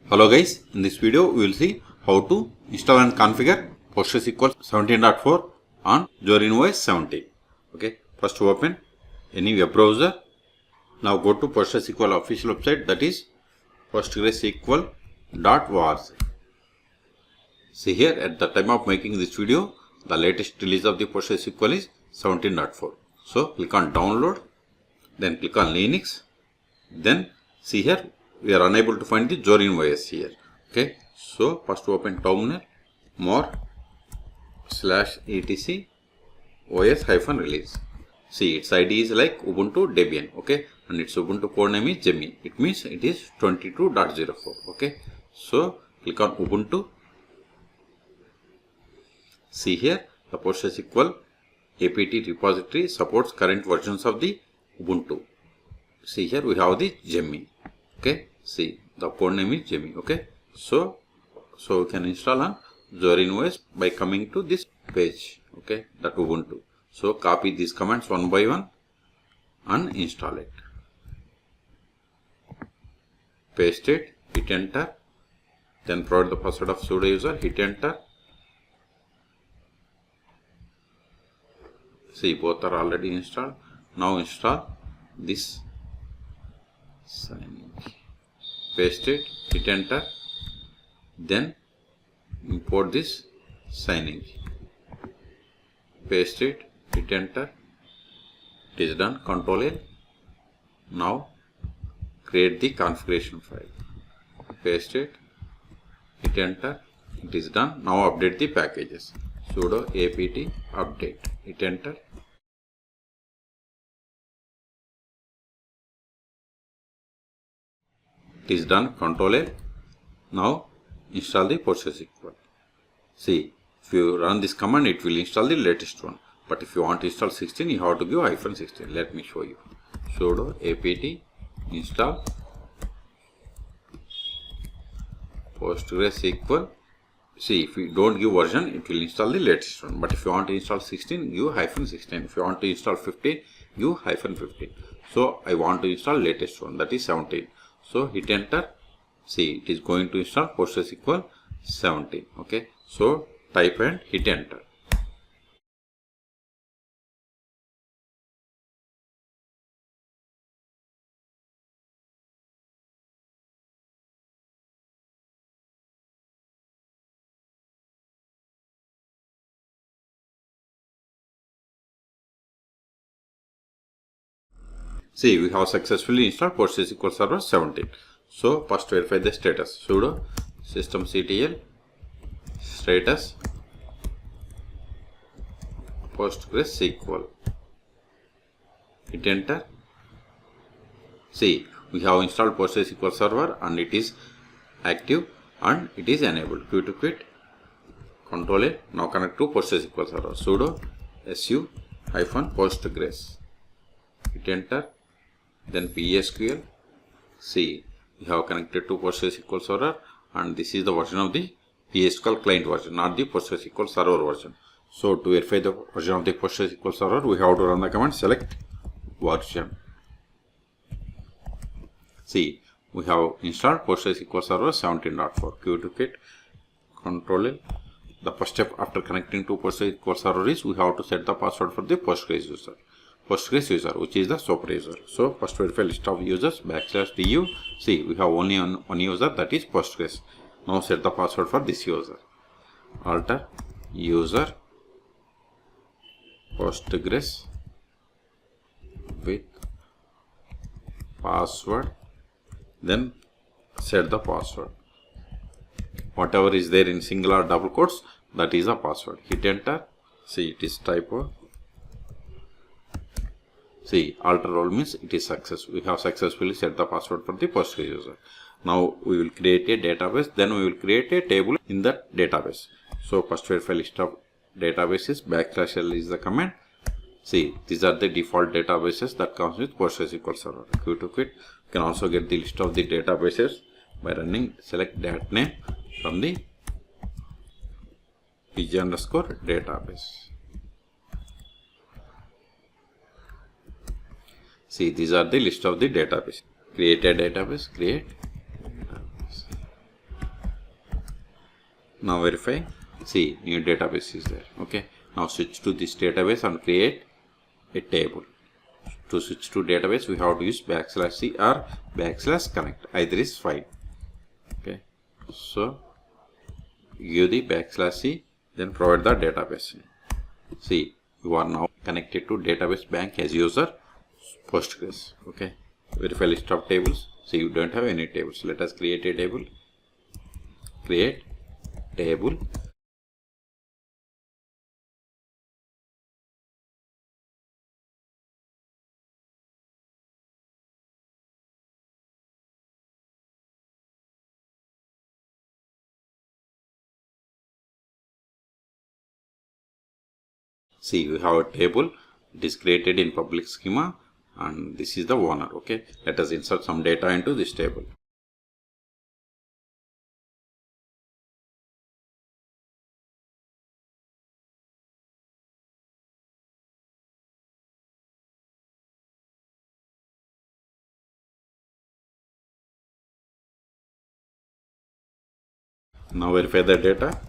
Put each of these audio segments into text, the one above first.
Hello guys, in this video we will see how to install and configure PostgreSQL 17.4 on Zorin OS 17. Okay, first open any web browser. Now go to PostgreSQL official website, that is PostgreSQL.org. See here, at the time of making this video, the latest release of the PostgreSQL is 17.4. So click on download, then click on Linux, then see here we are unable to find the Zorin OS here. Okay, so first open terminal, more /etc os-release. See, its ID is like Ubuntu Debian. Okay, and its Ubuntu code name is Jemmy. It means it is 22.04. Okay, so click on Ubuntu. See here, the PostgreSQL apt repository supports current versions of the Ubuntu. See here we have the Jemmy. Okay, see the code name is Jemmy. Okay, so we can install on Zorin OS by coming to this page. Okay, that Ubuntu. So copy these commands one by one and install it. Paste it, hit enter, then provide the password of sudo user, hit enter. See, both are already installed. Now install this signing. Paste it, hit enter, then import this signing. Paste it, hit enter. It is done. Control L. Now create the configuration file. Paste it, hit enter. It is done. Now update the packages. Sudo apt update. Hit enter. It is done. Control L. Now install the PostgreSQL. See, if you run this command, it will install the latest one. But if you want to install 16, you have to give -16. Let me show you. Sudo apt install PostgreSQL. See, if you don't give version, it will install the latest one. But if you want to install 16, give -16. If you want to install 15, give -15. So I want to install latest one, that is 17. So hit enter. See, it is going to install PostgreSQL 17. Okay, so type and hit enter. See, we have successfully installed PostgreSQL Server 17. So first verify the status. Sudo systemctl status PostgreSQL. Hit enter. See, we have installed PostgreSQL Server and it is active and it is enabled. Q to quit. Control A. Now connect to PostgreSQL Server. Sudo su-postgres. Hit enter. Then PSQL. See, we have connected to PostgreSQL Server and this is the version of the PSQL client version, not the PostgreSQL Server version. So to verify the version of the PostgreSQL Server, we have to run the command select version. See, we have installed PostgreSQL Server 17.4. Q to quit. Control L. The first step after connecting to PostgreSQL Server is we have to set the password for the Postgres user, which is the super user. So first verify list of users /du. See, we have only one user, that is Postgres. Now set the password for this user. Alter user Postgres with password, then set the password. Whatever is there in single or double quotes, that is the password. Hit enter. See, it is typo. See, alter role means it is success. We have successfully set the password for the Postgres user. Now we will create a database, then we will create a table in that database. So first verify list of databases /l is the command. See, these are the default databases that comes with PostgreSQL Server. Q to quit. You can also get the list of the databases by running select dat name from the pg_database. See, these are the list of the database. Create a database, create database. Now verify. See, new database is there. Okay. Now switch to this database and create a table. To switch to database, we have to use \c or \connect. Either is fine. Okay. So give the \c, then provide the database. See, you are now connected to database bank as user Postgres. Okay. Verify list of tables. See, you don't have any tables. Let us create a table. Create table. See, we have a table. It is created in public schema and this is the owner. Okay. Let us insert some data into this table. Now verify the data.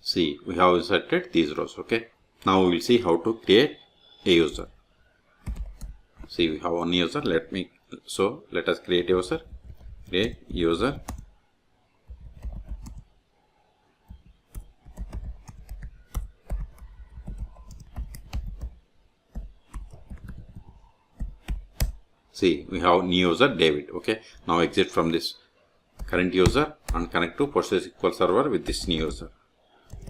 See, we have inserted these rows. Okay. Now we will see how to create a user. See, we have one user. Let us create a user. Create user. See, we have new user David. Okay. Now exit from this current user and connect to PostgreSQL server with this new user.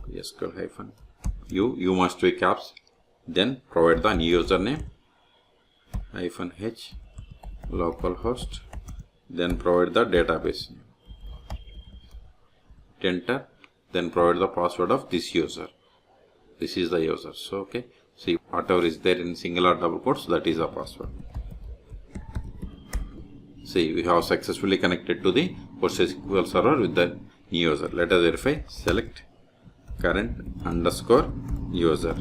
SQL-u must be caps. Then provide the new username -h localhost. Then provide the database name. Enter. Then provide the password of this user. This is the user. So okay. See, whatever is there in single or double quotes, that is the password. See, we have successfully connected to the PostgreSQL server with the new user. Let us verify. Select current _ user.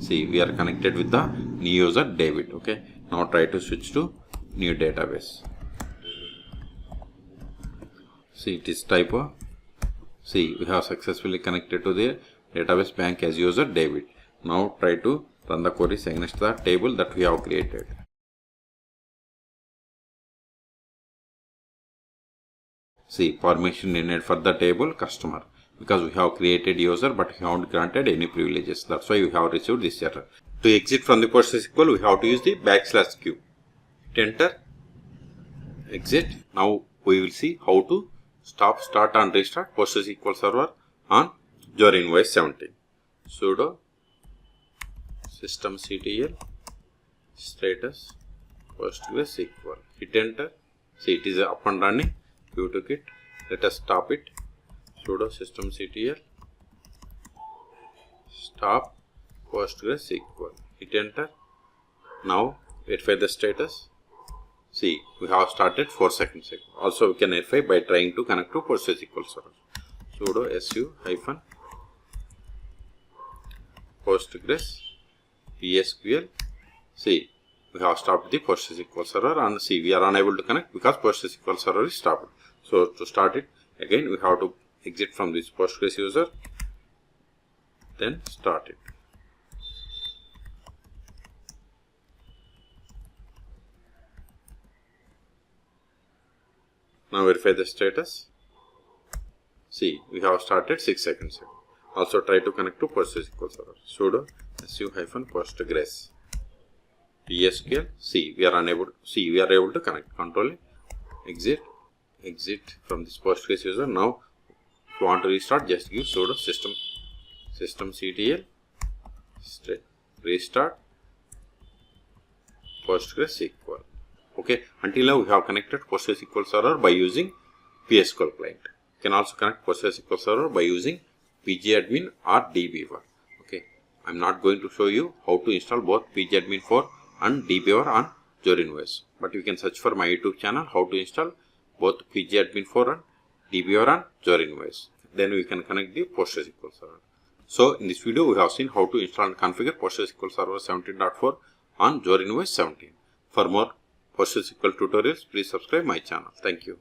See, we are connected with the new user David. Okay. Now try to switch to new database. See, it is typo. See, we have successfully connected to the database bank as user David. Now try to run the queries against the table that we have created. See, permission needed for the table customer, because we have created user but we haven't granted any privileges. That's why we have received this error. To exit from the PostgreSQL, we have to use the \q. Enter. Exit. Now we will see how to stop, start and restart PostgreSQL server on Zorin OS 17. Sudo systemctl status PostgreSQL. Hit enter. See, it is up and running. You took it. Let us stop it. Sudo systemctl stop PostgreSQL. Hit enter. Now verify the status. See, we have started 4 seconds ago. Also, we can verify by trying to connect to PostgreSQL server. Sudo su -PostgreSQL. See, we have stopped the PostgreSQL server and see, we are unable to connect because PostgreSQL server is stopped. So to start it again, we have to exit from this Postgres user, then start it. Now verify the status. See, we have started 6 seconds ago. Also try to connect to PostgreSQL server. Sudo su-postgres PSQL. See, we are able to connect. Control exit from this Postgres user. Now if you want to restart, just give sudo systemctl restart PostgreSQL. Okay, until now we have connected PostgreSQL server by using PSQL client. You can also connect PostgreSQL server by using pgadmin or dbeaver. Okay, I'm not going to show you how to install both pgadmin 4 and dbeaver on Zorin OS, but you can search for my YouTube channel how to install both pgadmin 4 and dbeaver on Zorin OS. Then we can connect the PostgreSQL server. So in this video, we have seen how to install and configure PostgreSQL Server 17.4 on Zorin OS 17. For more PostgreSQL tutorials, please subscribe my channel. Thank you.